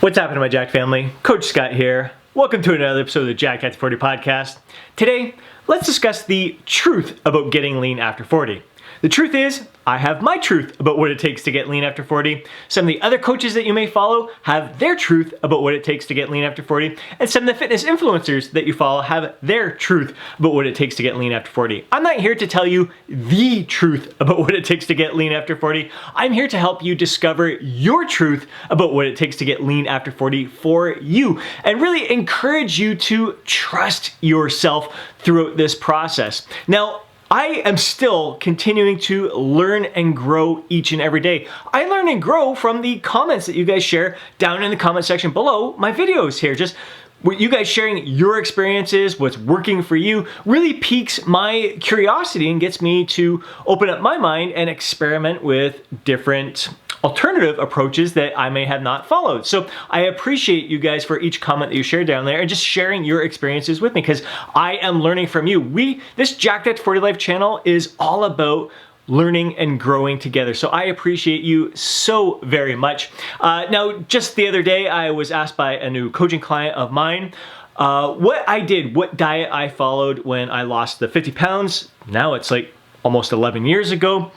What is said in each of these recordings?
What's happening, my Jack family? Coach Scott here. Welcome to another episode of the Jack After 40 podcast. Today, let's discuss the truth about getting lean after 40. The truth is, I have my truth about what it takes to get lean after 40. Some of the other coaches that you may follow have their truth about what it takes to get lean after 40. And some of the fitness influencers that you follow have their truth about what it takes to get lean after 40. I'm not here to tell you the truth about what it takes to get lean after 40. I'm here to help you discover your truth about what it takes to get lean after 40 for you, and really encourage you to trust yourself throughout this process. Now, I am still continuing to learn and grow each and every day. I learn and grow from the comments that you guys share down in the comment section below my videos here. Just what you guys sharing your experiences, what's working for you, really piques my curiosity and gets me to open up my mind and experiment with different alternative approaches that I may have not followed. So I appreciate you guys for each comment that you share down there and just sharing your experiences with me, because I am learning from you. This Jack After 40 Life channel is all about learning and growing together. So I appreciate you so very much. Now, just the other day, I was asked by a new coaching client of mine what I did, what diet I followed when I lost the 50 pounds. Now it's like almost 11 years ago.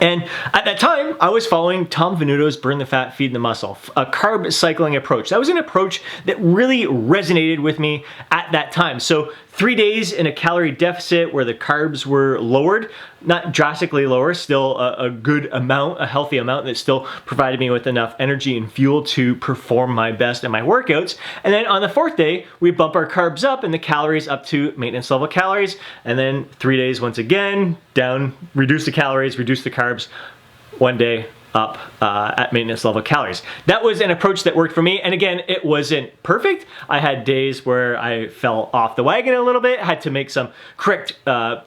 And at that time, I was following Tom Venuto's Burn the Fat, Feed the Muscle, a carb cycling approach. That was an approach that really resonated with me at that time. So 3 days in a calorie deficit where the carbs were lowered, not drastically lower, still a good amount, a healthy amount that still provided me with enough energy and fuel to perform my best in my workouts. And then on the 4th day, we bump our carbs up and the calories up to maintenance level calories. And then 3 days once again, down, reduce the calories, reduce the carbs, 1 day up at maintenance level calories. That was an approach that worked for me. And again, it wasn't perfect. I had days where I fell off the wagon a little bit, had to make some correct my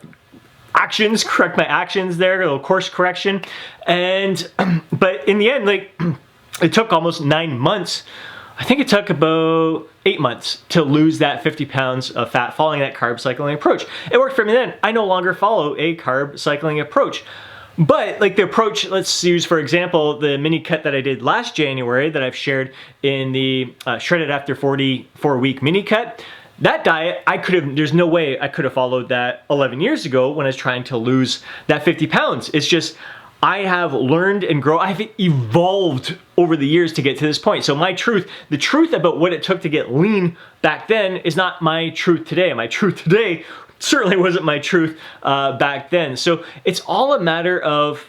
actions there, a little course correction. And, but in the end, it took almost 9 months. I think it took about 8 months to lose that 50 pounds of fat following that carb cycling approach. It worked for me then. I no longer follow a carb cycling approach. But the approach, let's use for example the mini cut that I did last January that I've shared in the Shredded After 40 4-week mini cut. That diet, there's no way I could have followed that 11 years ago when I was trying to lose that 50 pounds. It's just, I have learned and grown, I've evolved over the years to get to this point. So the truth about what it took to get lean back then is not my truth today. My truth today certainly wasn't my truth back then. So it's all a matter of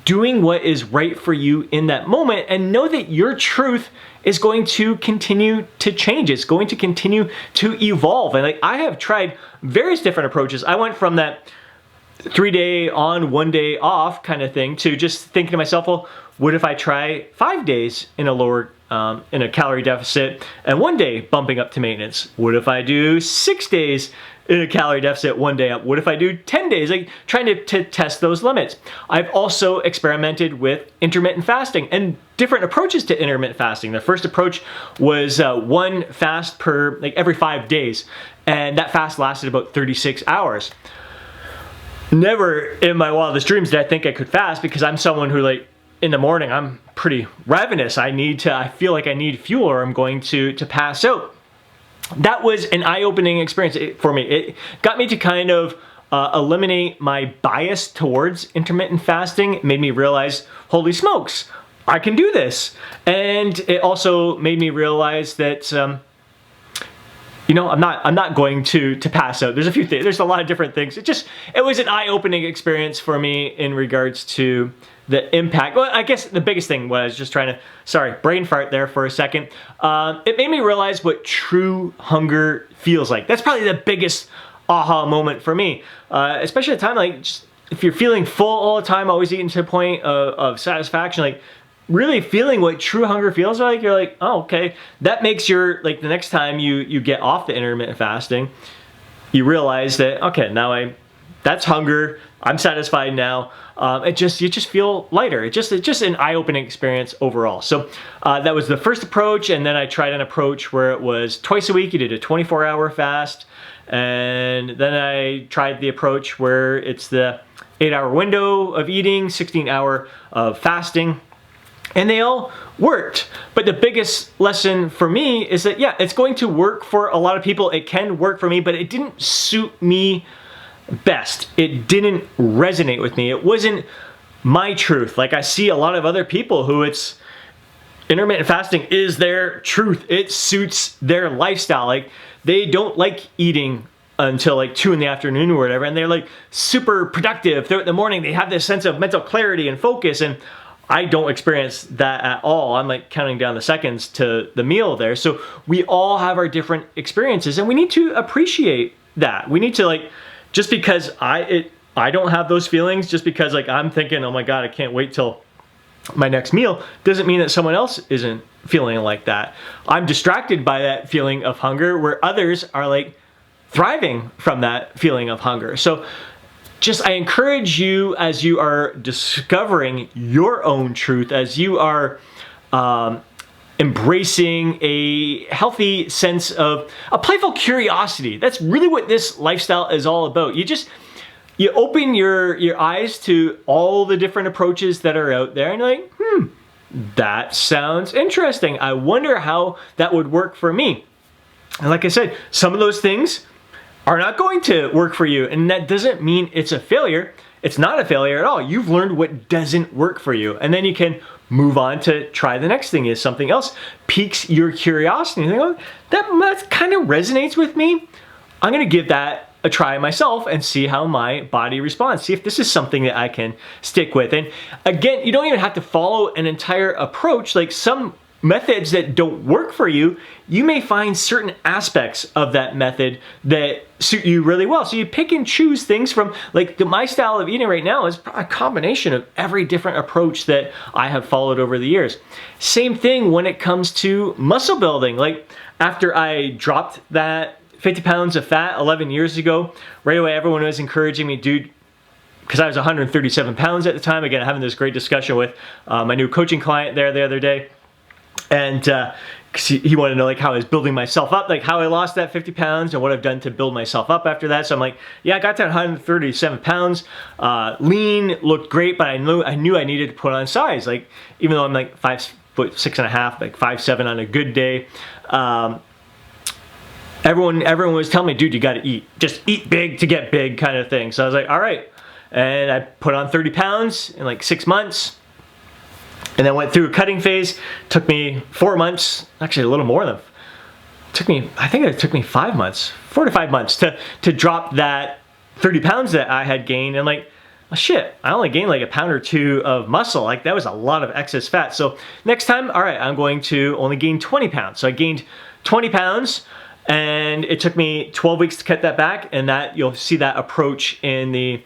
doing what is right for you in that moment, and know that your truth is going to continue to change. It's going to continue to evolve. And I have tried various different approaches. I went from that 3 day on, 1 day off kind of thing to just thinking to myself, well, what if I try 5 days in a calorie deficit and 1 day bumping up to maintenance? What if I do 6 days in a calorie deficit, 1 day up? What if I do 10 days? Trying to test those limits. I've also experimented with intermittent fasting and different approaches to intermittent fasting. The first approach was one fast per every 5 days, and that fast lasted about 36 hours. Never in my wildest dreams did I think I could fast, because I'm someone who in the morning I'm pretty ravenous. I feel like I need fuel or I'm going to pass out. That was an eye-opening experience for me. It got me to kind of eliminate my bias towards intermittent fasting. It made me realize, holy smokes, I can do this. And it also made me realize that I'm not going to pass out. There's a lot of different things. It was an eye-opening experience for me in regards to the impact. Well, I guess the biggest thing was just brain fart there for a second. It made me realize what true hunger feels like. That's probably the biggest aha moment for me. Especially at a time if you're feeling full all the time, always eating to the point of satisfaction, really feeling what true hunger feels like, you're like, oh, okay. That makes the next time you get off the intermittent fasting, you realize that, okay, now that's hunger. I'm satisfied now. You just feel lighter. It's just an eye-opening experience overall. So that was the first approach, and then I tried an approach where it was twice a week. You did a 24-hour fast, and then I tried the approach where it's the 8-hour window of eating, 16-hour of fasting. And they all worked. But the biggest lesson for me is that, yeah, it's going to work for a lot of people. It can work for me, but it didn't suit me best. It didn't resonate with me. It wasn't my truth. Like I see a lot of other people who it's intermittent fasting is their truth. It suits their lifestyle. Like they don't like eating until like 2 in the afternoon or whatever. And they're like super productive throughout the morning. They have this sense of mental clarity and focus. And I don't experience that at all. I'm like counting down the seconds to the meal there. So we all have our different experiences and we need to appreciate that. We need to like, just because I don't have those feelings, just because like I'm thinking, oh my God, I can't wait till my next meal, doesn't mean that someone else isn't feeling like that. I'm distracted by that feeling of hunger where others are like thriving from that feeling of hunger. So just I encourage you as you are discovering your own truth, as you are embracing a healthy sense of a playful curiosity. That's really what this lifestyle is all about. You open your eyes to all the different approaches that are out there and you're like, that sounds interesting. I wonder how that would work for me. And like I said, some of those things are not going to work for you. And that doesn't mean it's a failure. It's not a failure at all. You've learned what doesn't work for you. And then you can move on to try the next thing. Is something else piques your curiosity. You think, oh, that kind of resonates with me. I'm going to give that a try myself and see how my body responds. See if this is something that I can stick with. And again, you don't even have to follow an entire approach. Like some methods that don't work for you, you may find certain aspects of that method that suit you really well. So you pick and choose things from, like my style of eating right now is a combination of every different approach that I have followed over the years. Same thing when it comes to muscle building. Like after I dropped that 50 pounds of fat 11 years ago, right away everyone was encouraging me, dude, because I was 137 pounds at the time. Again, having this great discussion with my new coaching client there the other day. And he wanted to know like how I was building myself up, like how I lost that 50 pounds and what I've done to build myself up after that. So I'm like, yeah, I got to 137 pounds. Lean, looked great, but I knew I needed to put on size. Like even though I'm like 5'6.5", like 5'7" on a good day. Everyone was telling me, dude, you got to eat. Just eat big to get big kind of thing. So I was like, all right. And I put on 30 pounds in like 6 months. And then went through a cutting phase. Took me 4 months, actually a little more than, I think it took me 5 months, 4 to 5 months to drop that 30 pounds that I had gained. And like, oh shit, I only gained like a pound or two of muscle. Like that was a lot of excess fat. So next time, all right, I'm going to only gain 20 pounds. So I gained 20 pounds and it took me 12 weeks to cut that back. And that you'll see that approach in the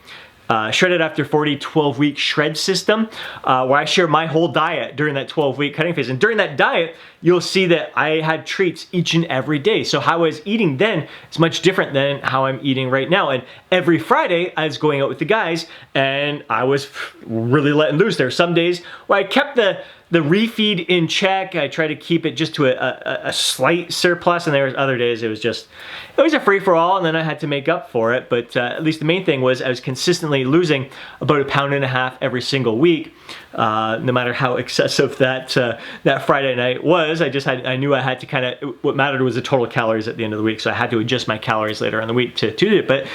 Shredded After 40 12-week shred system, where I share my whole diet during that 12-week cutting phase. And during that diet, you'll see that I had treats each and every day. So how I was eating then is much different than how I'm eating right now. And every Friday, I was going out with the guys, and I was really letting loose. There were some days where I kept the refeed in check. I try to keep it just to a slight surplus, and there was other days it was a free-for-all, and then I had to make up for it. But at least the main thing was I was consistently losing about 1.5 pounds every single week, no matter how excessive that Friday night was. I knew I had to kind of, what mattered was the total calories at the end of the week, so I had to adjust my calories later in the week to do it. But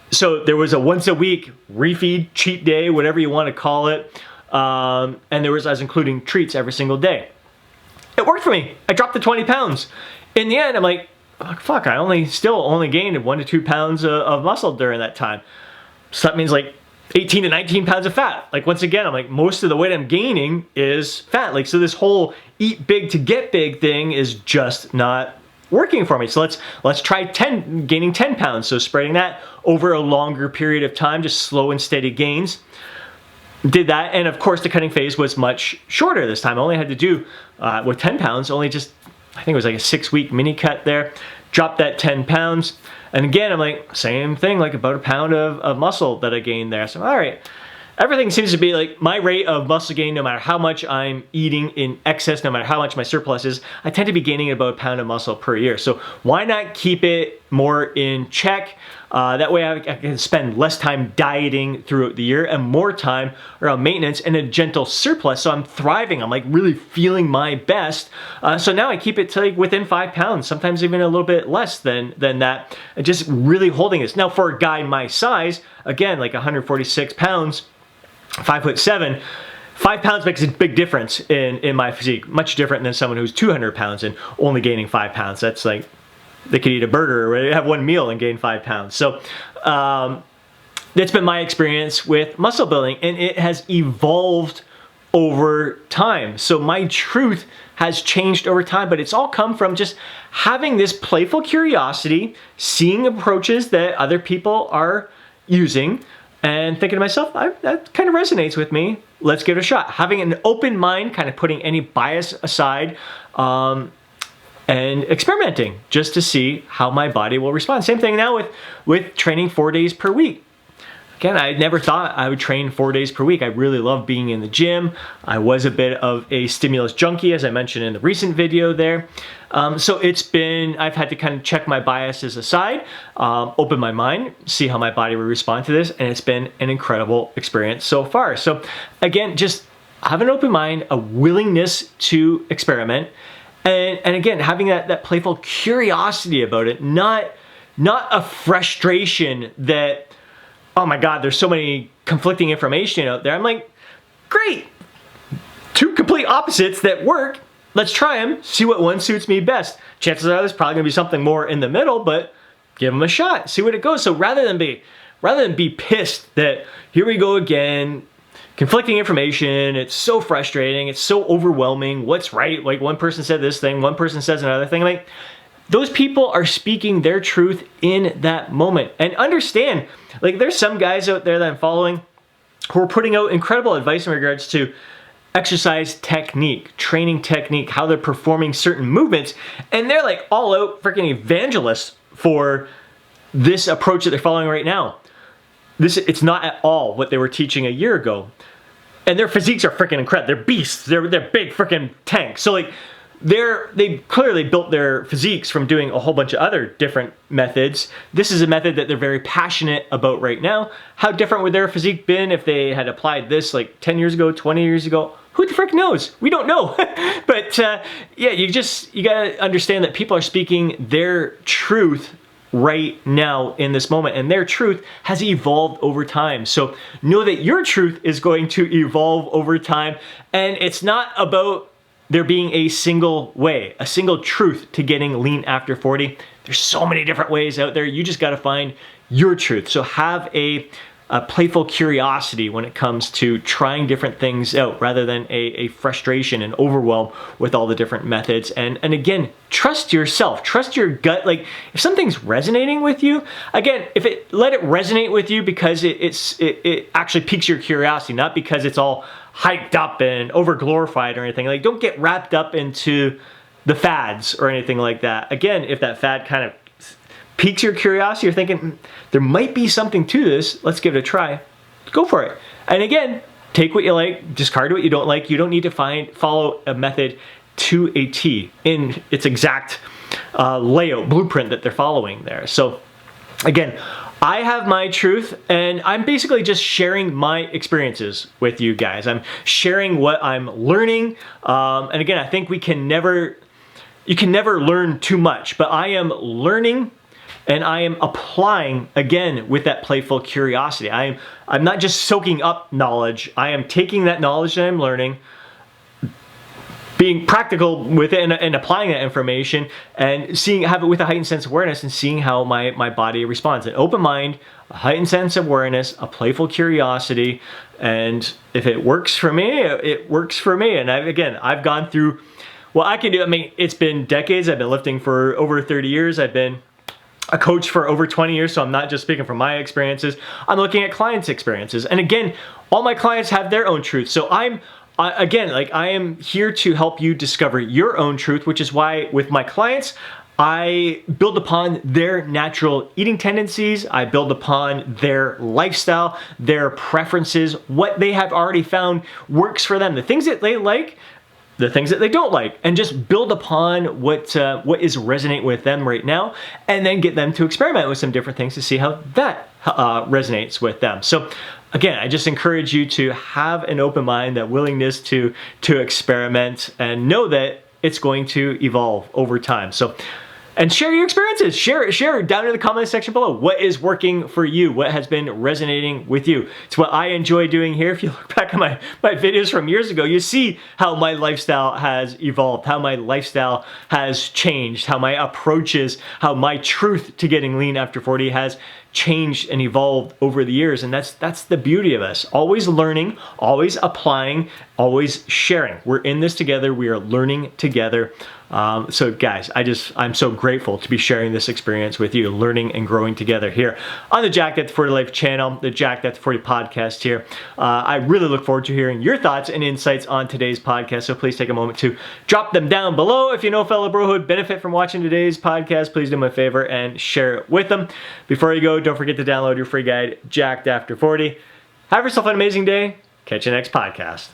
so there was a once a week refeed, cheat day, whatever you want to call it. And I was including treats every single day. It worked for me. I dropped the 20 pounds. In the end, I'm like, oh, fuck, I still only gained 1 to 2 pounds of muscle during that time. So that means like 18 to 19 pounds of fat. Like once again, I'm like, most of the weight I'm gaining is fat. Like, so this whole eat big to get big thing is just not working for me. So let's try gaining 10 pounds. So spreading that over a longer period of time, just slow and steady gains. Did that, and of course the cutting phase was much shorter this time. I only had to do, with 10 pounds, only just, I think it was like a 6-week mini cut there. Dropped that 10 pounds, and again, I'm like, same thing, like about 1 pound of muscle that I gained there. So, all right, everything seems to be like my rate of muscle gain, no matter how much I'm eating in excess, no matter how much my surplus is, I tend to be gaining about 1 pound of muscle per year. So why not keep it more in check? That way I can spend less time dieting throughout the year and more time around maintenance and a gentle surplus. So I'm thriving. I'm like really feeling my best. So now I keep it to like within 5 pounds, sometimes even a little bit less than that. And just really holding this. Now for a guy my size, again, like 146 pounds, 5'7", 5 pounds makes a big difference in my physique. Much different than someone who's 200 pounds and only gaining 5 pounds. That's like, they could eat a burger or have one meal and gain 5 pounds. So that's been my experience with muscle building, and it has evolved over time. So my truth has changed over time, but it's all come from just having this playful curiosity, seeing approaches that other people are using, and thinking to myself, that kind of resonates with me. Let's give it a shot. Having an open mind, kind of putting any bias aside, and experimenting just to see how my body will respond. Same thing now with training 4 days per week. Again, I never thought I would train 4 days per week. I really love being in the gym. I was a bit of a stimulus junkie, as I mentioned in the recent video there. So I've had to kind of check my biases aside, open my mind, see how my body will respond to this, and it's been an incredible experience so far. So again, just have an open mind, a willingness to experiment, and again, having that playful curiosity about it, not a frustration that, oh my God, there's so many conflicting information out there. I'm like, great, 2 complete opposites that work. Let's try them, see what one suits me best. Chances are there's probably gonna be something more in the middle, but give them a shot, see what it goes. So rather than be pissed that here we go again, conflicting information, it's so frustrating, it's so overwhelming, what's right? Like one person said this thing, one person says another thing. Like, those people are speaking their truth in that moment. And understand, like there's some guys out there that I'm following who are putting out incredible advice in regards to exercise technique, training technique, how they're performing certain movements, and they're like all out freaking evangelists for this approach that they're following right now. It's not at all what they were teaching a year ago. And their physiques are freaking incredible. They're beasts. They're big freaking tanks. So like, they clearly built their physiques from doing a whole bunch of other different methods. This is a method that they're very passionate about right now. How different would their physique been if they had applied this like 10 years ago, 20 years ago? Who the frick knows? We don't know. But yeah, you gotta understand that people are speaking their truth right now in this moment, and their truth has evolved over time. So know that your truth is going to evolve over time, and it's not about there being a single way, a single truth to getting lean after 40. There's so many different ways out there. You just got to find your truth. So have a playful curiosity when it comes to trying different things out, rather than a frustration and overwhelm with all the different methods. And again, trust yourself, trust your gut. Like if something's resonating with you, again, let it resonate with you because it actually piques your curiosity, not because it's all hyped up and over glorified or anything. Like don't get wrapped up into the fads or anything like that. Again, if that fad kind of piques your curiosity, you're thinking there might be something to this, let's give it a try, go for it. And again, take what you like, discard what you don't like. You don't need to follow a method to a T in its exact layout, blueprint that they're following there. So again, I have my truth, and I'm basically just sharing my experiences with you guys. I'm sharing what I'm learning, and again, I think you can never learn too much, but I am learning and I am applying, again, with that playful curiosity. I'm not just soaking up knowledge, I am taking that knowledge that I'm learning, being practical with it and applying that information, and have it with a heightened sense of awareness and seeing how my body responds. An open mind, a heightened sense of awareness, a playful curiosity, and if it works for me, it works for me. And I've gone through what I can do. I mean, it's been decades. I've been lifting for over 30 years. I've been a coach for over 20 years, so I'm not just speaking from my experiences. I'm looking at clients' experiences. And again, all my clients have their own truth. So I am here to help you discover your own truth, which is why with my clients, I build upon their natural eating tendencies. I build upon their lifestyle, their preferences, what they have already found works for them. The things that they like, the things that they don't like, and just build upon what is resonate with them right now, and then get them to experiment with some different things to see how that resonates with them. So again, I just encourage you to have an open mind, that willingness to experiment, and know that it's going to evolve over time. So, and share your experiences. Share down in the comment section below. What is working for you? What has been resonating with you? It's what I enjoy doing here. If you look back at my videos from years ago, you see how my lifestyle has evolved, how my lifestyle has changed, how my approaches, how my truth to getting lean after 40 has changed and evolved over the years. And that's the beauty of us. Always learning, always applying, always sharing. We're in this together. We are learning together. So guys, I'm so grateful to be sharing this experience with you, learning and growing together here on the Jacked After 40 Life channel, the Jacked After 40 podcast here. I really look forward to hearing your thoughts and insights on today's podcast. So please take a moment to drop them down below. If you know fellow bro who would benefit from watching today's podcast, please do me a favor and share it with them. Before you go, don't forget to download your free guide, Jacked After 40. Have yourself an amazing day. Catch you next podcast.